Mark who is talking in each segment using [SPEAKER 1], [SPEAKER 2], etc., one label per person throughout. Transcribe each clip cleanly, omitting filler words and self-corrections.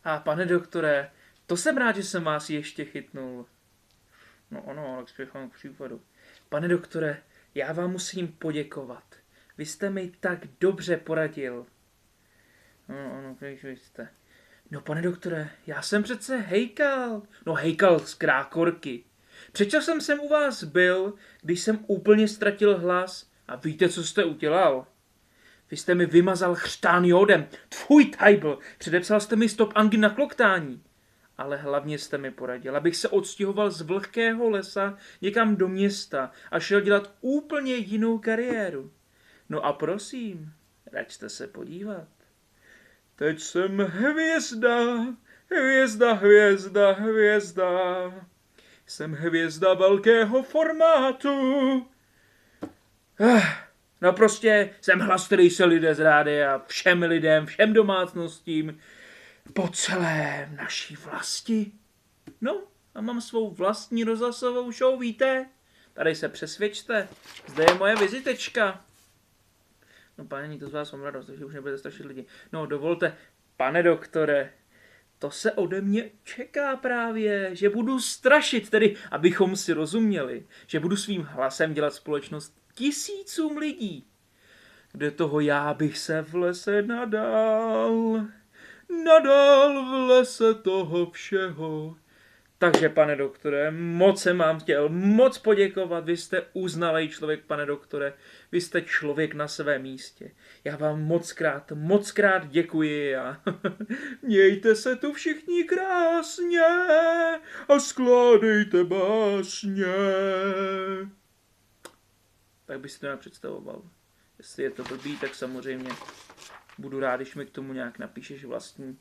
[SPEAKER 1] A pane doktore, to jsem rád, že jsem vás ještě chytnul. No ono, ale spěchám k případu. Pane doktore, já vám musím poděkovat. Vy jste mi tak dobře poradil. No, ano, když vy jste. No, pane doktore, já jsem přece hejkal. No, hejkal z Krákorky. Předčasem jsem u vás byl, když jsem úplně ztratil hlas. A víte, co jste udělal? Vy jste mi vymazal chřtán jódem. Tvůj tajbl. Předepsal jste mi stop angin na kloktání. Ale hlavně jste mi poradil, abych se odstěhoval z vlhkého lesa někam do města a šel dělat úplně jinou kariéru. No a prosím, račte se podívat. Teď jsem hvězda, hvězda, hvězda, hvězda. Jsem hvězda velkého formátu. No prostě jsem hlas, který se lidé z rádia všem lidem, všem domácnostím po celé naší vlasti. No a mám svou vlastní rozhlasovou show, víte? Tady se přesvědčte, zde je moje vizitečka. No pane, to z vás mám radost, takže už nebudete strašit lidi. No dovolte, pane doktore, to se ode mě čeká právě, že budu strašit, tedy abychom si rozuměli, že budu svým hlasem dělat společnost tisícům lidí. Kde toho já bych se v lese nadal v lese toho všeho. Takže, pane doktore, moc jsem vám chtěl moc poděkovat, vy jste uznalý člověk, pane doktore, vy jste člověk na svém místě. Já vám moc krát děkuji a mějte se tu všichni krásně a skládejte básně. Tak bych si to nepředstavoval. Jestli je to blbý, tak samozřejmě budu rád, když mi k tomu nějak napíšeš vlastní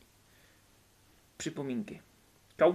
[SPEAKER 1] připomínky. Čau.